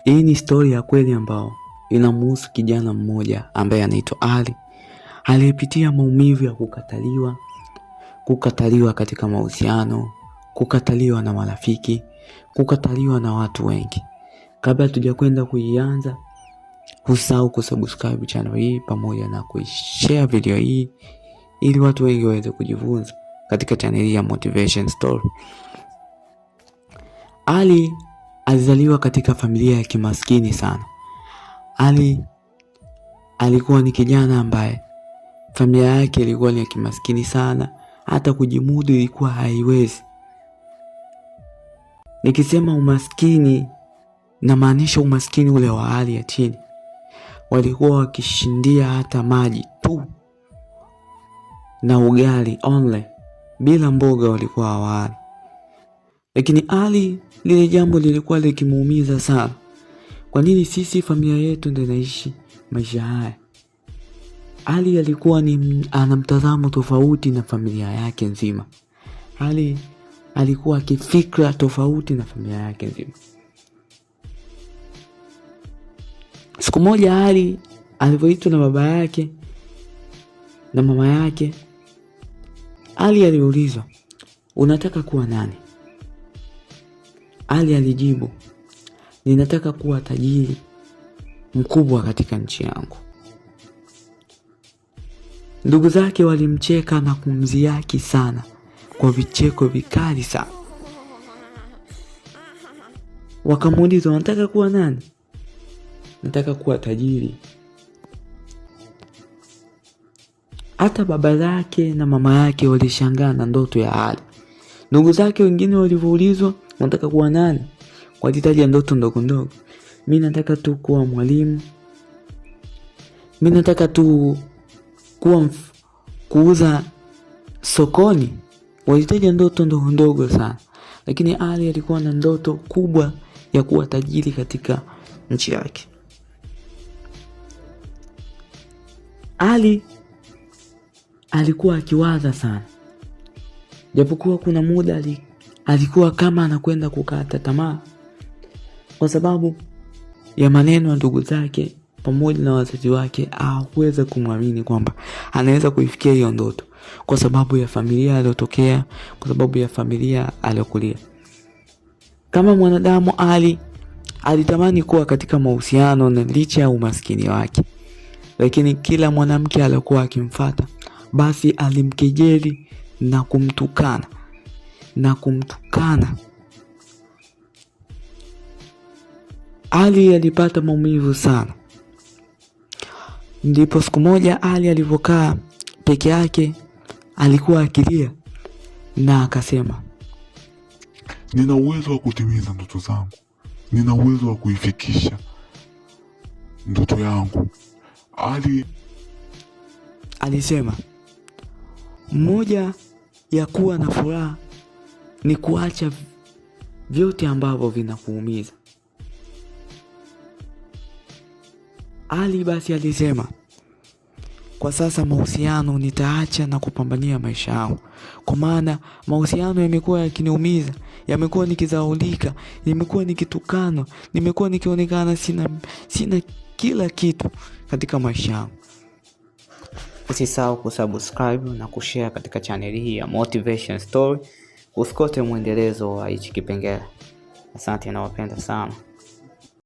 Hii ni story ya kweli ambao inamhusu kijana mmoja ambaye anaitwa Ali. Aliyepitia maumivu ya kukataliwa katika mahusiano, kukataliwa na marafiki, kukataliwa na watu wengi. Kabla tujakwenda kuianza, usisahau kusubscribe channel hii pamoja na kushare video hii ili watu wengi waweze kujifunza katika channel hii ya motivation story. Ali alizaliwa katika familia ya kimaskini sana. Ali alikuwa ni kijana ambaye familia yake ilikuwa ni ya kimaskini sana, hata kujimudu ilikuwa haiwezi. Nikisema umaskini namaanisha umaskini ule wa hali ya chini. Walikuwa wakishindia hata maji tu na ugali only, bila mboga walikuwa hawali. Lakini Ali, lile jambo lilikuwa likimuumiza sana. Kwa nini sisi familia yetu ndio inaishi maisha haya? Ali alikuwa ana mtazamo tofauti na familia yake nzima. Ali alikuwa kifikra tofauti na familia yake nzima. Siku moja Ali alipoitwa na baba yake na mama yake, Ali aliulizwa, unataka kuwa nani? Ali alijibu, ninataka kuwa tajiri mkubwa katika nchi yangu. Ndugu zake walimcheka na kumdhihaki sana kwa vicheko vikali sana. Wakamuuliza, unataka kuwa nani? Nataka kuwa tajiri. Hata baba zake na mama yake walishangaa na ndoto ya Ali. Ndugu zake wengine walipoulizwa, unataka kuwa nani? Walitaja ndoto ndogo ndogo. Mimi nataka tu kuwa mwalimu. Mimi nataka tu kuuza sokoni. Walitaja ndoto ndogo ndogo sana. Lakini Ali alikuwa na ndoto kubwa ya kuwa tajiri katika nchi yake. Ali alikuwa akiwaza sana. Japokuwa kuna muda alikuwa kama anakwenda kukata tamaa kwa sababu ya maneno ya ndugu zake pamoja na wazazi wake. Hawakuweza kumwamini kwamba anaweza kuifikia hiyo ndoto kwa sababu ya familia aliyotokea, kwa sababu ya familia aliyokulia. Kama mwanadamu, Ali alitamani kuwa katika mahusiano na licha ya umaskini wake. Lakini kila mwanamke aliyokuwa akimfuata basi alimkejeli na kumtukana. Ali alipata maumivu sana. Ndipo siku moja Ali alipokaa peke yake, alikuwa akilia na akasema, nina uwezo wa kutimiza ndoto zangu. Nina uwezo wa kuifikisha ndoto yangu. Ali alisema, moja ya kuwa na furaha ni kuacha vyote ambavyo vinakuumiza. Ali basi alisema, kwa sasa mahusiano nitaacha na kupambania maisha yangu. Kwa maana mahusiano yamekuwa yakiniumiza, yamekuwa nikidhaulika, nimekuwa nikitukanwa, nimekuwa nikionekana sina kila kitu katika maisha yangu. Usisahau kusubscribe na kushare katika channel hii ya Motivation Story. Usikose mwendelezo wa hichi kipengele. Asante na wapenda sana.